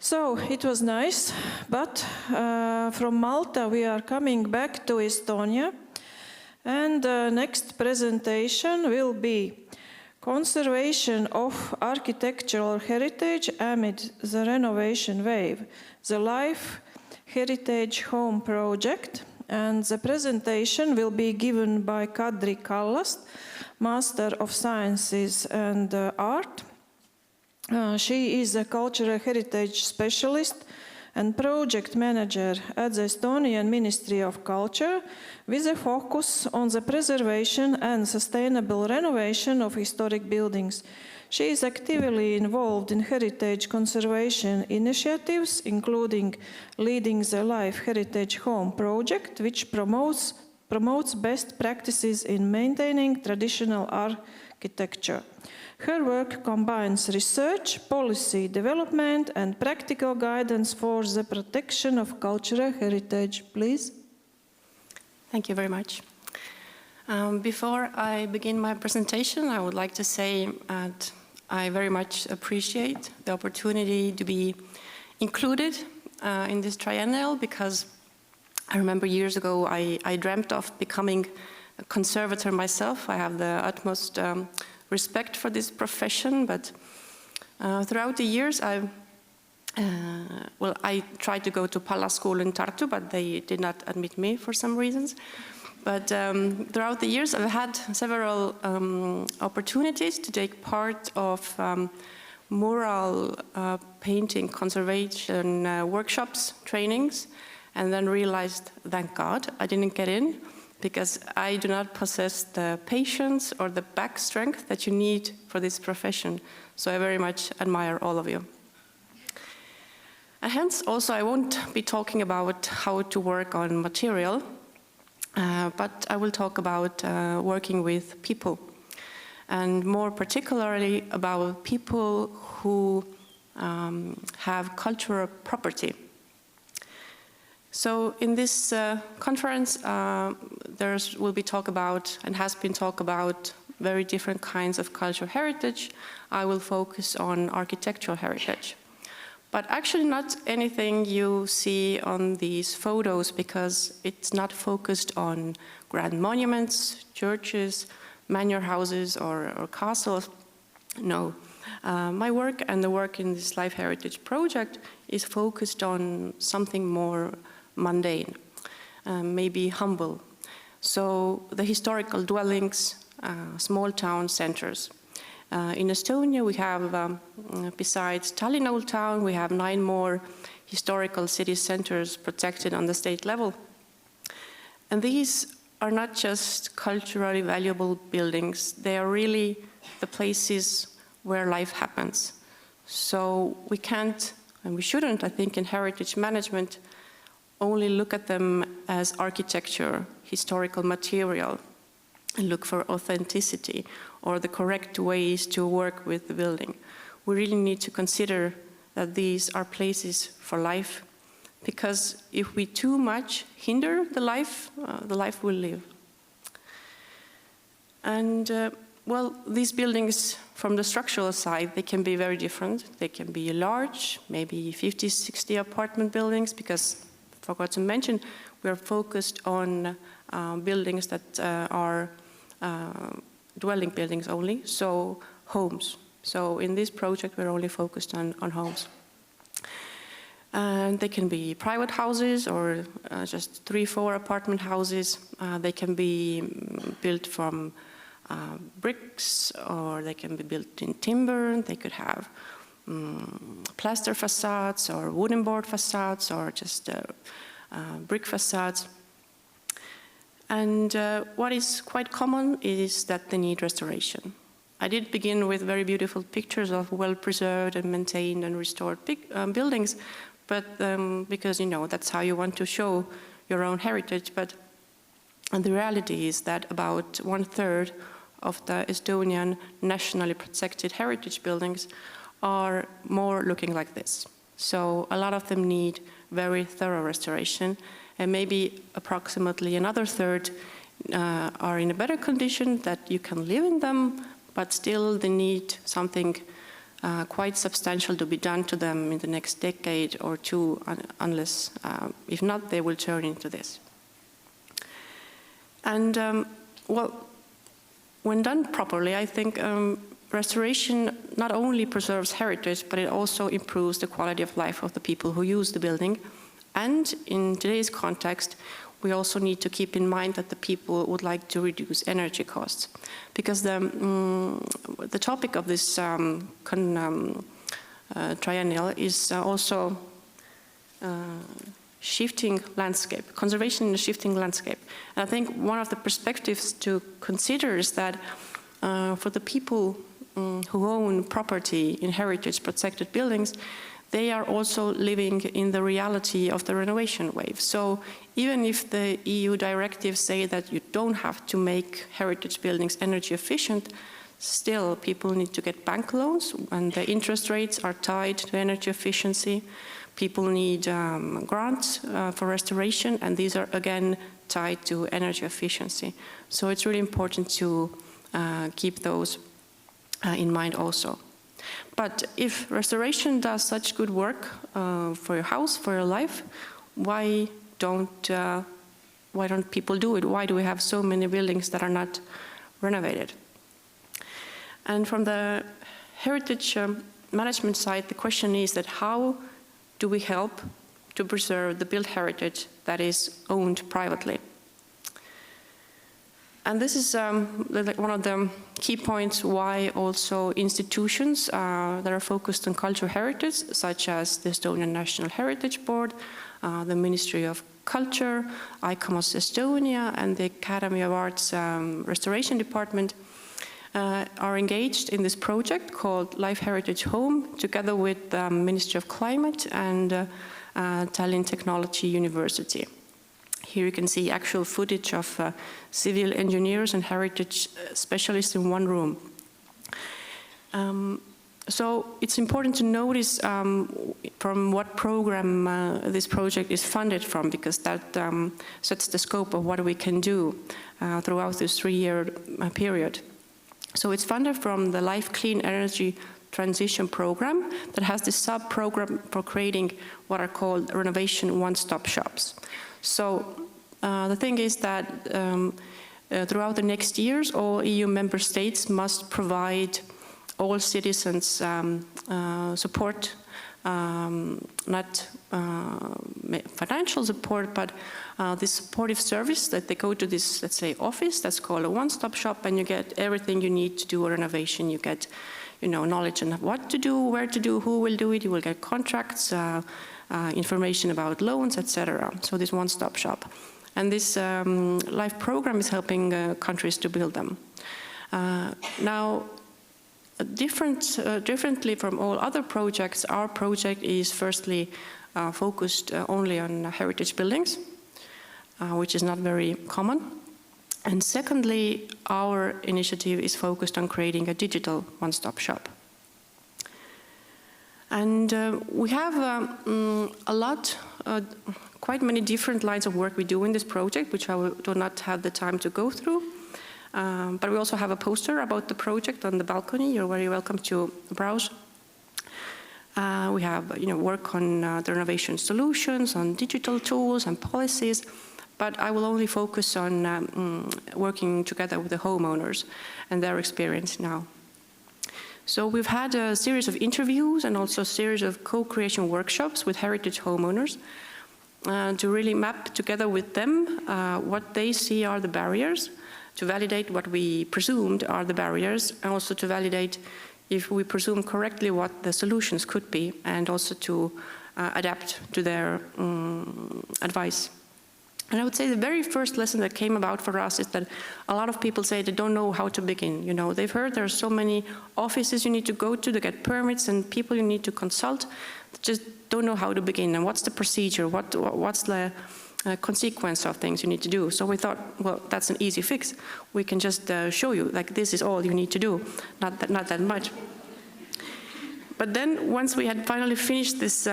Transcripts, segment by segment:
So it was nice, but from Malta we are coming back to Estonia, and the next presentation will be Conservation of Architectural Heritage Amid the Renovation Wave, the Life Heritage Home Project, and the presentation will be given by Kadri Kallast, Master of Sciences and Art. She is a cultural heritage specialist and project manager at the Estonian Ministry of Culture, with a focus on the preservation and sustainable renovation of historic buildings. She is actively involved in heritage conservation initiatives, including leading the Life Heritage Home project, which promotes best practices in maintaining traditional architecture. Her work combines research, policy development, and practical guidance for the protection of cultural heritage. Please. Thank you very much. Before I begin my presentation, I would like to say that I very much appreciate the opportunity to be included in this triennial, because I remember years ago I dreamt of becoming a conservator myself. I have the utmost respect for this profession, but throughout the years I tried to go to Pala School in Tartu, but they did not admit me for some reasons. But throughout the years I've had several opportunities to take part of mural painting conservation workshops, trainings, and then realized, thank God, I didn't get in, because I do not possess the patience or the back strength that you need for this profession. So I very much admire all of you. And hence, also, I won't be talking about how to work on material, but I will talk about working with people, and more particularly about people who have cultural property. So in this conference, there will be talk about, and has been talk about, very different kinds of cultural heritage. I will focus on architectural heritage. But actually not anything you see on these photos, because it's not focused on grand monuments, churches, manor houses, or castles. No. My work and the work in this Life Heritage Project is focused on something more mundane, maybe humble. So the historical dwellings, small town centers. In Estonia we have, besides Tallinn Old Town, we have 9 more historical city centers protected on the state level. And these are not just culturally valuable buildings, they are really the places where life happens. So we can't, and we shouldn't, I think, in heritage management, only look at them as architecture, historical material, and look for authenticity or the correct ways to work with the building. We really need to consider that these are places for life, because if we too much hinder the life will live. And well, these buildings, from the structural side, they can be very different. They can be large, maybe 50, 60 apartment buildings, because I forgot to mention, we are focused on buildings that are dwelling buildings only, so homes. So in this project, we're only focused on homes. And they can be private houses or just 3, 4 apartment houses. They can be built from bricks, or they can be built in timber. They could have plaster facades or wooden board facades, or just brick facades. And what is quite common is that they need restoration. I did begin with very beautiful pictures of well-preserved and maintained and restored buildings, but because, you know, that's how you want to show your own heritage. But the reality is that about 1/3 of the Estonian nationally protected heritage buildings are more looking like this. So a lot of them need very thorough restoration, and maybe approximately another 1/3 are in a better condition, that you can live in them, but still they need something quite substantial to be done to them in the next decade or two, unless, if not, they will turn into this. And, well, when done properly, I think restoration not only preserves heritage, but it also improves the quality of life of the people who use the building. And in today's context, we also need to keep in mind that the people would like to reduce energy costs. Because the topic of this triennial is also shifting landscape, conservation in a shifting landscape. And I think one of the perspectives to consider is that for the people who own property in heritage protected buildings, they are also living in the reality of the renovation wave. So even if the EU directives say that you don't have to make heritage buildings energy efficient, still people need to get bank loans and the interest rates are tied to energy efficiency. People need grants for restoration, and these are again tied to energy efficiency. So it's really important to keep those in mind also. But if restoration does such good work for your house, for your life, why don't people do it? Why do we have so many buildings that are not renovated? And from the heritage management side, the question is that how do we help to preserve the built heritage that is owned privately? And this is one of the key points why also institutions that are focused on cultural heritage, such as the Estonian National Heritage Board, the Ministry of Culture, ICOMOS Estonia, and the Academy of Arts Restoration Department are engaged in this project called heritageHOME, together with the Ministry of Climate and Tallinn Technology University. Here you can see actual footage of civil engineers and heritage specialists in one room. So it's important to notice from what program this project is funded from, because that sets the scope of what we can do throughout this 3-year period. So it's funded from the Life Clean Energy Transition Program that has this sub-program for creating what are called renovation one-stop shops. So the thing is that throughout the next years, all EU member states must provide all citizens support, not financial support, but this supportive service that they go to this, let's say, office that's called a one-stop shop, and you get everything you need to do a renovation. You get, knowledge on what to do, where to do, who will do it. You will get contracts, information about loans, etc. So this one-stop shop. And this LIFE program is helping countries to build them. Now, differently from all other projects, our project is firstly focused only on heritage buildings, which is not very common. And secondly, our initiative is focused on creating a digital one-stop shop. And we have quite many different lines of work we do in this project, which I do not have the time to go through. But we also have a poster about the project on the balcony. You're very welcome to browse. We have work on the renovation solutions, on digital tools and policies. But I will only focus on working together with the homeowners and their experience now. So we've had a series of interviews and also a series of co-creation workshops with heritage homeowners to really map together with them what they see are the barriers, to validate what we presumed are the barriers, and also to validate if we presume correctly what the solutions could be, and also to adapt to their advice. And I would say the very first lesson that came about for us is that a lot of people say they don't know how to begin. They've heard there are so many offices you need to go to get permits and people you need to consult, just don't know how to begin and what's the procedure, what's the consequence of things you need to do. So we thought, well, that's an easy fix. We can just show you, like, this is all you need to do, not that much. But then once we had finally finished this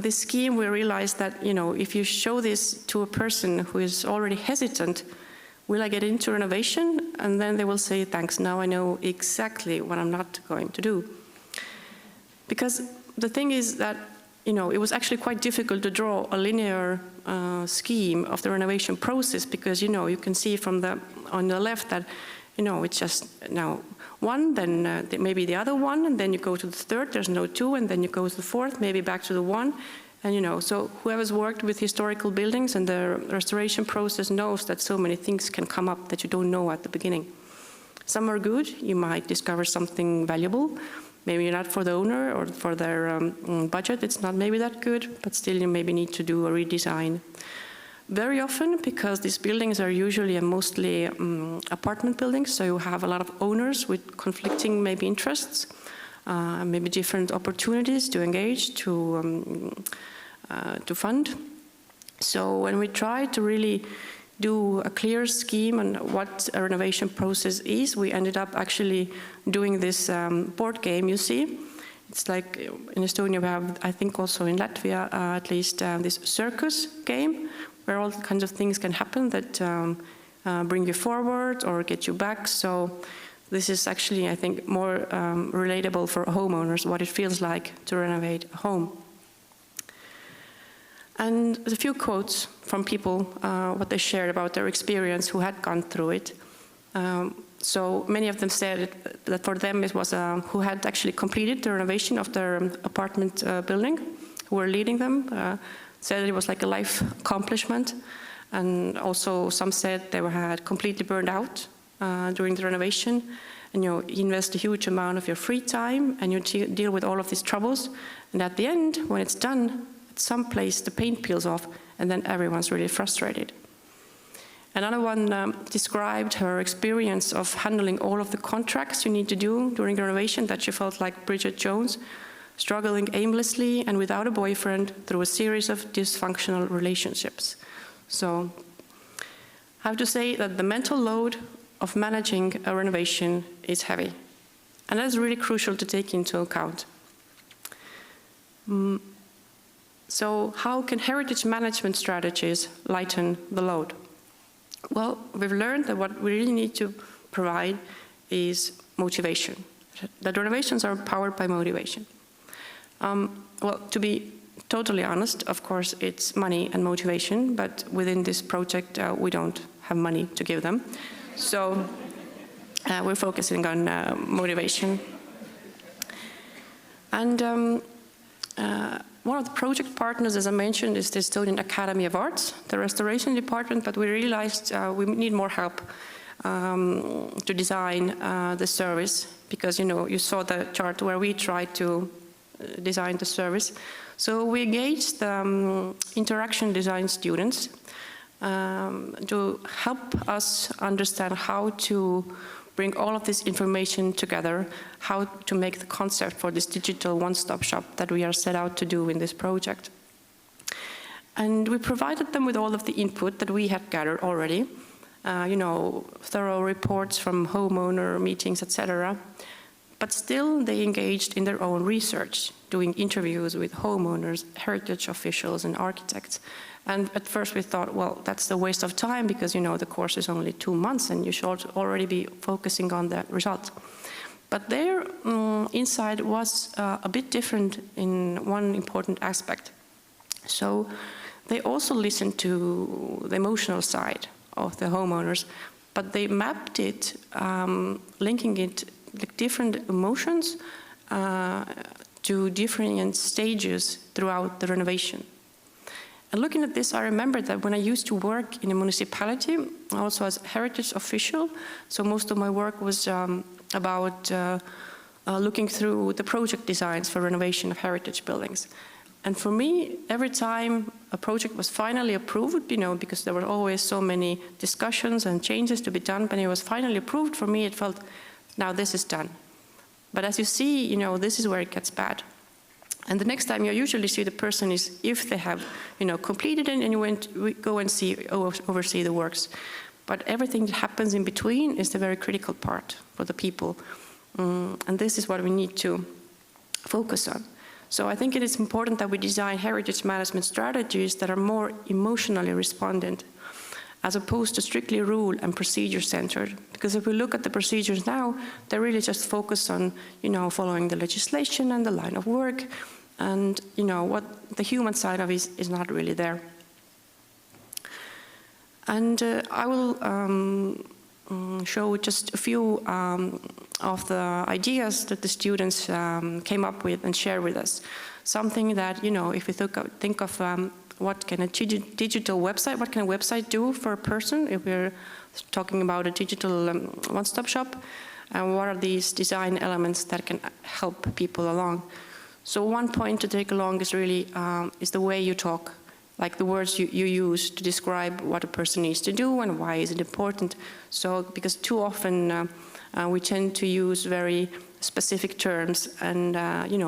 scheme, we realized that, if you show this to a person who is already hesitant, will I get into renovation? And then they will say, thanks, now I know exactly what I'm not going to do. Because the thing is that, you know, it was actually quite difficult to draw a linear scheme of the renovation process, because, you know, you can see from on the left that, you know, it's just now one, then maybe the other one, and then you go to the third, there's no two, and then you go to the fourth, maybe back to the one. And, you know, so whoever's worked with historical buildings and the restoration process knows that so many things can come up that you don't know at the beginning. Some are good, you might discover something valuable, maybe not for the owner or for their budget, it's not maybe that good, but still you maybe need to do a redesign. Very often, because these buildings are usually and mostly apartment buildings, so you have a lot of owners with conflicting maybe interests, maybe different opportunities to engage, to fund. So when we try to really do a clear scheme on what a renovation process is, we ended up actually doing this board game you see. It's like in Estonia we have, I think also in Latvia, at least this circus game, where all kinds of things can happen that bring you forward or get you back. So this is actually, I think, more relatable for homeowners, what it feels like to renovate a home. And a few quotes from people, what they shared about their experience who had gone through it. So many of them said that for them it was who had actually completed the renovation of their apartment building, who were leading them, said it was like a life accomplishment. And also some said they had completely burned out during the renovation. And you invest a huge amount of your free time and you deal with all of these troubles. And at the end, when it's done, at some place the paint peels off and then everyone's really frustrated. Another one described her experience of handling all of the contracts you need to do during the renovation, that she felt like Bridget Jones, struggling aimlessly and without a boyfriend through a series of dysfunctional relationships. So I have to say that the mental load of managing a renovation is heavy. And that is really crucial to take into account. So how can heritage management strategies lighten the load? Well, we've learned that what we really need to provide is motivation. That renovations are powered by motivation. Well, to be totally honest, of course, it's money and motivation, but within this project, we don't have money to give them. So we're focusing on motivation. And one of the project partners, as I mentioned, is the Estonian Academy of Arts, the restoration department, but we realized we need more help to design the service, because, you know, you saw the chart where we tried to design the service. So we engaged the interaction design students to help us understand how to bring all of this information together, how to make the concept for this digital one-stop shop that we are set out to do in this project. And we provided them with all of the input that we had gathered already, you know, thorough reports from homeowner meetings, etc. But still they engaged in their own research, doing interviews with homeowners, heritage officials and architects. And at first we thought, well, that's a waste of time because, you know, the course is only 2 months and you should already be focusing on the result. But their insight was a bit different in one important aspect. So they also listened to the emotional side of the homeowners, but they mapped it, linking it like different emotions to different stages throughout the renovation. And looking at this, I remember that when I used to work in a municipality, also as a heritage official, so most of my work was about looking through the project designs for renovation of heritage buildings. And for me, every time a project was finally approved, you know, because there were always so many discussions and changes to be done, but it was finally approved, for me it felt, now this is done. But as you see, you know, this is where it gets bad. And the next time you usually see the person is if they have, you know, completed it and you go and oversee the works. But everything that happens in between is the very critical part for the people. And this is what we need to focus on. So I think it is important that we design heritage management strategies that are more emotionally respondent. as opposed to strictly rule and procedure centered. Because if we look at the procedures now, they're really just focused on, following the legislation and the line of work, and, what the human side of it is not really there. And I will show just a few of the ideas that the students came up with and share with us. Something that, if we think of what can a digital website, what can a website do for a person, if we're talking about a digital one-stop shop, and what are these design elements that can help people along. So one point to take along is really is the way you talk, like the words you use to describe what a person needs to do and why is it important. So, because too often we tend to use very specific terms, and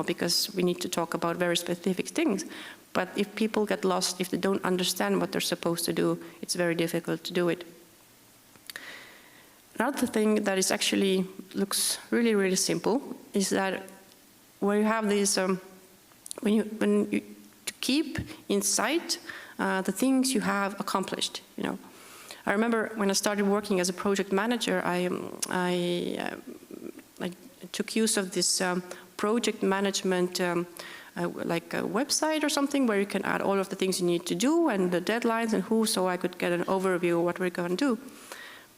because we need to talk about very specific things. But if people get lost, if they don't understand what they're supposed to do, it's very difficult to do it. Another thing that is actually looks really, really simple is that where you have these, when you to keep in sight the things you have accomplished. I remember when I started working as a project manager, I took use of this project management, like a website or something where you can add all of the things you need to do and the deadlines and who, so I could get an overview of what we're going to do.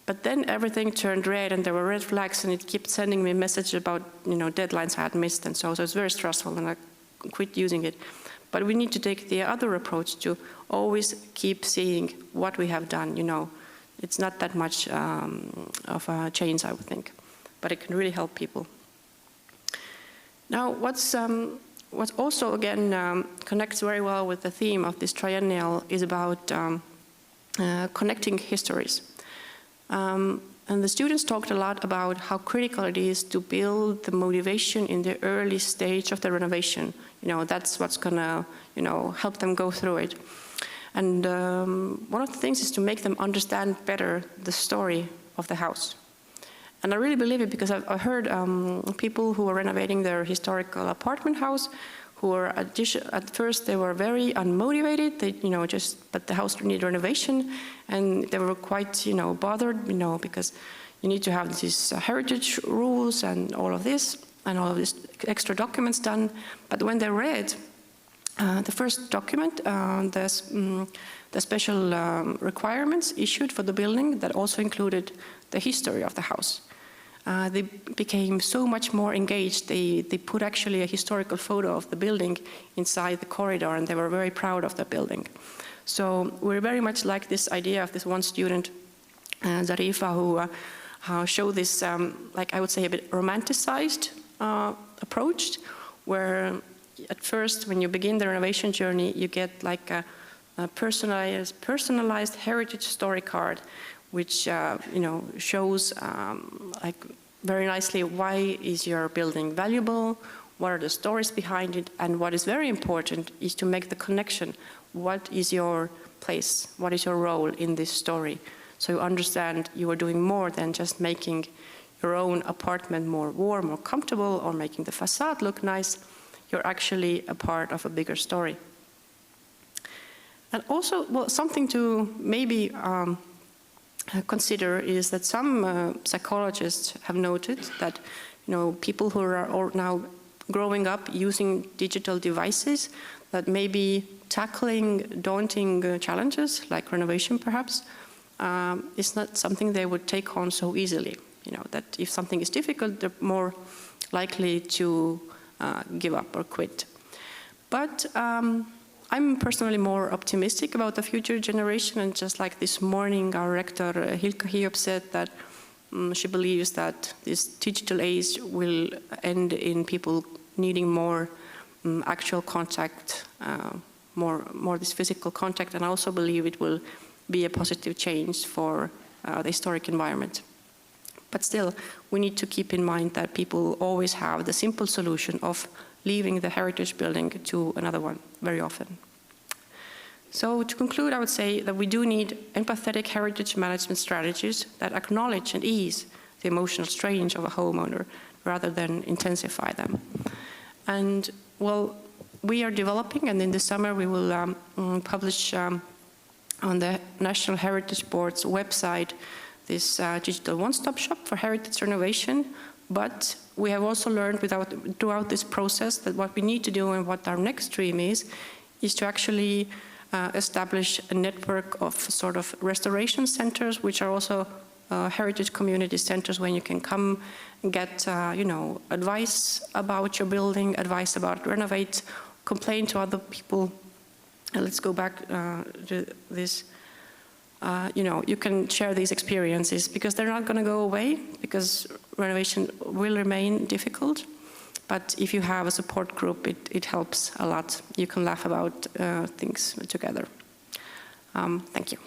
But then everything turned red and there were red flags, and it kept sending me a message about deadlines I had missed, and so it was very stressful, and I quit using it. But we need to take the other approach to always keep seeing what we have done. It's not that much of a change, I would think, but it can really help people. Now, what's also again connects very well with the theme of this triennial is about connecting histories. And the students talked a lot about how critical it is to build the motivation in the early stage of the renovation. That's what's gonna, help them go through it. And one of the things is to make them understand better the story of the house. And I really believe it, because I've heard people who are renovating their historical apartment house who were at first they were very unmotivated. They, but the house needed renovation, and they were quite, bothered, because you need to have these heritage rules and all of this extra documents done. But when they read the first document, the special requirements issued for the building that also included the history of the house, they became so much more engaged. They put actually a historical photo of the building inside the corridor, and they were very proud of the building. So we're very much like this idea of this one student, Zarifa, who showed this, like I would say, a bit romanticized approach, where at first, when you begin the renovation journey, you get like a personalized heritage story card, which shows like very nicely why is your building valuable, what are the stories behind it, and what is very important is to make the connection. What is your place? What is your role in this story? So you understand you are doing more than just making your own apartment more warm or comfortable or making the facade look nice. You're actually a part of a bigger story. And also, well, something to maybe consider is that some psychologists have noted that people who are now growing up using digital devices, that maybe tackling daunting challenges like renovation perhaps is not something they would take on so easily. That if something is difficult, they're more likely to give up or quit. But I'm personally more optimistic about the future generation, and just like this morning, our rector Hilka Hiob said that she believes that this digital age will end in people needing more actual contact, more this physical contact, and I also believe it will be a positive change for the historic environment. But still, we need to keep in mind that people always have the simple solution of leaving the heritage building to another one very often. So to conclude, I would say that we do need empathetic heritage management strategies that acknowledge and ease the emotional strain of a homeowner rather than intensify them. And well, we are developing, and in the summer we will publish on the National Heritage Board's website this digital one-stop shop for heritage renovation, but we have also learned throughout this process that what we need to do and what our next dream is to actually establish a network of sort of restoration centers, which are also heritage community centers when you can come and get advice about your building, advice about renovate, complain to other people. And let's go back to this. You can share these experiences because they're not going to go away, because renovation will remain difficult. But if you have a support group, it helps a lot. You can laugh about things together. Thank you.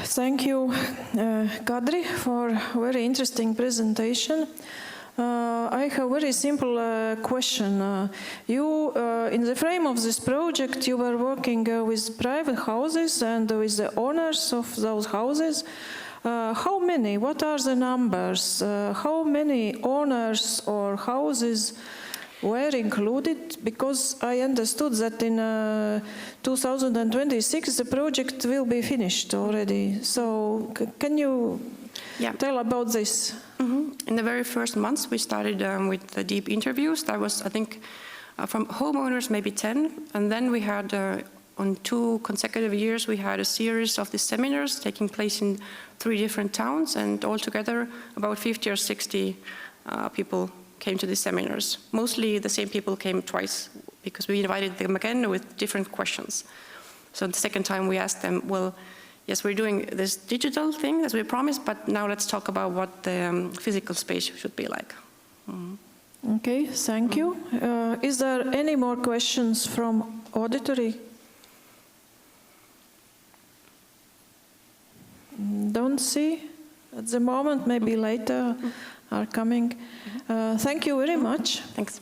Thank you, Kadri, for a very interesting presentation. I have a very simple question. In the frame of this project, you were working with private houses and with the owners of those houses. How many? What are the numbers? How many owners or houses were included? Because I understood that in 2026 the project will be finished already. So can you tell about this? In the very first months, we started with the deep interviews. That was, I think, from homeowners, maybe 10. And then we had, on 2 consecutive years, we had a series of these seminars taking place in 3 different towns. And altogether, about 50 or 60 people came to these seminars. Mostly the same people came twice, because we invited them again with different questions. So the second time we asked them, well, yes, we're doing this digital thing as we promised, but now let's talk about what the physical space should be like. Okay, thank you. Is there any more questions from auditory? Don't see at the moment, maybe later are coming. Thank you very much. Thanks.